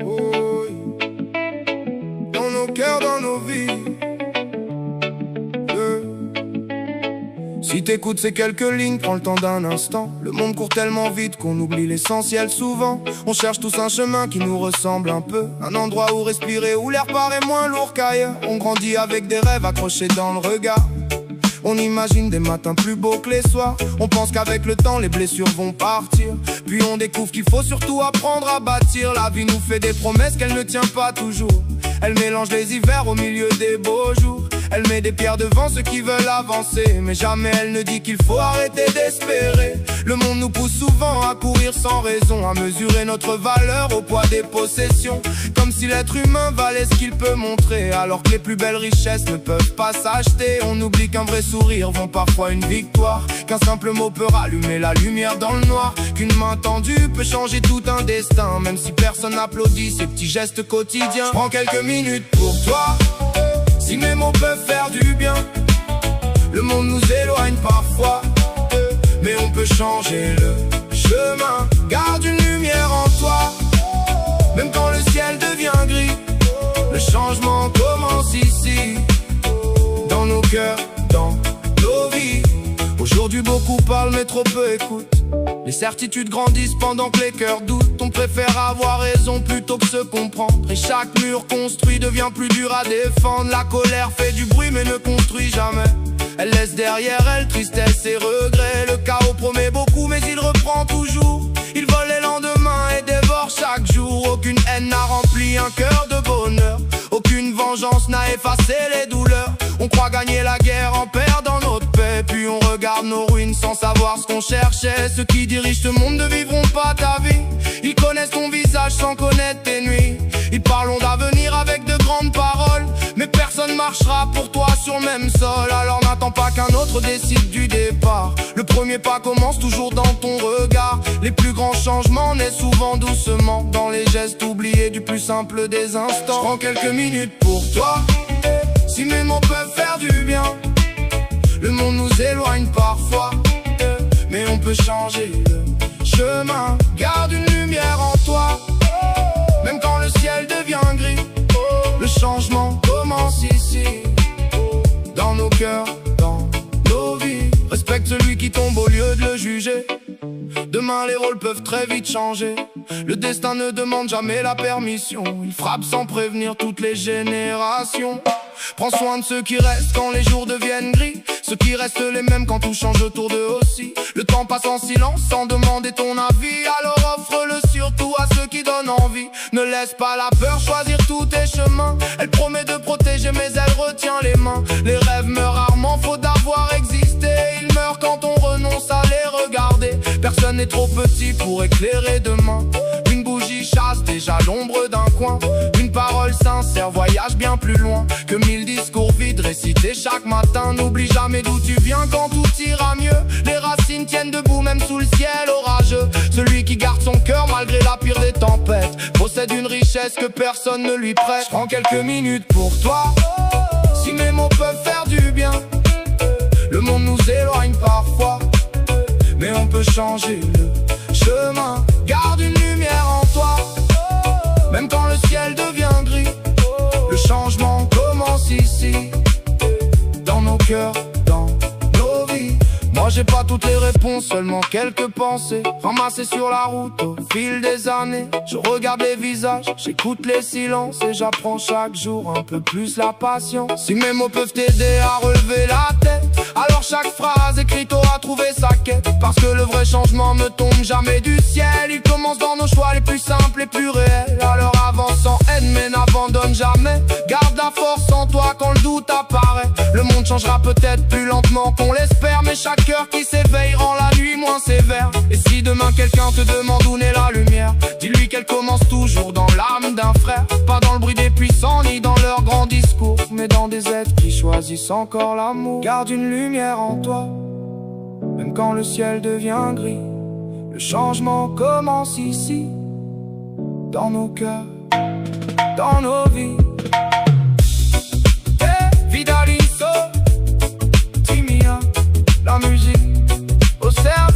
Oh, dans nos cœurs, dans nos vies. Si t'écoutes ces quelques lignes, prends le temps d'un instant. Le monde court tellement vite qu'on oublie l'essentiel souvent. On cherche tous un chemin qui nous ressemble un peu, un endroit où respirer, où l'air paraît moins lourd qu'ailleurs. On grandit avec des rêves accrochés dans le regard. On imagine des matins plus beaux que les soirs. On pense qu'avec le temps les blessures vont partir. Puis on découvre qu'il faut surtout apprendre à bâtir. La vie nous fait des promesses qu'elle ne tient pas toujours. Elle mélange les hivers au milieu des beaux jours. Elle met des pierres devant ceux qui veulent avancer, mais jamais elle ne dit qu'il faut arrêter d'espérer. Le monde nous pousse souvent à courir sans raison, à mesurer notre valeur au poids des possessions, comme si l'être humain valait ce qu'il peut montrer, alors que les plus belles richesses ne peuvent pas s'acheter. On oublie qu'un vrai sourire vaut parfois une victoire, qu'un simple mot peut rallumer la lumière dans le noir, qu'une main tendue peut changer tout un destin, même si personne n'applaudit ces petits gestes quotidiens. Prends quelques minutes pour toi. Si mes mots peuvent faire du bien, le monde nous éloigne parfois, mais on peut changer le chemin. Garde une lumière en toi, même quand le ciel devient gris. Le changement commence ici, dans nos cœurs, dans nos vies. Aujourd'hui beaucoup parlent mais trop peu écoutent. Les certitudes grandissent pendant que les cœurs doutent. On préfère avoir raison plutôt que se comprendre. Et chaque mur construit devient plus dur à défendre. La colère fait du bruit mais ne construit jamais. Elle laisse derrière elle tristesse et regret. Le chaos promet beaucoup mais il reprend toujours. Il vole les lendemains et dévore chaque jour. Aucune haine n'a rempli un cœur de bonheur. Aucune vengeance n'a effacé les douleurs. On croit gagner la guerre en perdant notre paix. Puis on regarde nos ruines sans savoir ce qu'on cherchait. Ceux qui dirigent ce monde ne vivront pas ta vie. Ils connaissent ton visage sans connaître tes nuits. Ils parlent d'avenir avec de grandes paroles, mais personne marchera pour toi sur le même sol. Alors n'attends pas qu'un autre décide du départ. Le premier pas commence toujours dans ton regard. Les plus grands changements naissent souvent doucement, dans les gestes oubliés du plus simple des instants. Je prends quelques minutes pour toi. Si mes mots peuvent faire du bien, le monde nous éloigne parfois, mais on peut changer le chemin. Garde une lumière en toi, même quand le ciel devient gris. Le changement commence ici, dans nos cœurs, dans nos vies. Respecte celui qui tombe au lieu de le juger. Demain les rôles peuvent très vite changer. Le destin ne demande jamais la permission. Il frappe sans prévenir toutes les générations. Prends soin de ceux qui restent quand les jours deviennent gris. Ceux qui restent les mêmes quand tout change autour d'eux aussi. Le temps passe en silence sans demander ton avis. Alors offre-le surtout à ceux qui donnent envie. Ne laisse pas la peur choisir tous tes chemins. Elle promet de protéger mais elle retient les mains. Les rêves meurent rarement faute d'avoir existé. Ils meurent quand on renonce à les regarder. Personne n'est trop petit pour éclairer demain. Une bougie chasse déjà l'ombre d'un coin. Une parole sincère voyage bien plus loin que 1000 discours vides récités chaque matin. N'oublie jamais d'où tu viens quand tout ira mieux. Les racines tiennent debout même sous le ciel orageux. Celui qui garde son cœur malgré la pire des tempêtes possède une richesse que personne ne lui prête. Je prends quelques minutes pour toi. Si mes mots peuvent faire du bien, le monde nous éloigne parfois, mais on peut changer le chemin. Garde une lumière en toi, même quand le ciel devient gris. Le changement commence ici, dans nos cœurs, dans nos vies. Moi j'ai pas toutes les réponses, seulement quelques pensées ramassées sur la route au fil des années. Je regarde les visages, j'écoute les silences, et j'apprends chaque jour un peu plus la patience. Si mes mots peuvent t'aider à relever la tête, alors chaque phrase écrite aura trouvé sa quête. Parce que le vrai changement ne tombe jamais du ciel. Il commence dans nos choix les plus simples, les plus réels. Alors avance sans haine mais n'abandonne jamais. Garde la force en toi quand le doute apparaît. Le monde changera peut-être plus lentement qu'on l'espère, mais chaque cœur qui s'éveille rend la nuit moins sévère. Et si demain quelqu'un te demande où naît la lumière, dis-lui qu'elle commence toujours dans l'âme d'un frère. Pas dans le bruit des puissants ni dans leurs grands discours, mais dans des êtres qui choisissent encore l'amour. Garde une lumière en toi, même quand le ciel devient gris. Le changement commence ici, dans nos cœurs, dans nos vies. Vidaliso, Timia, la musique au service.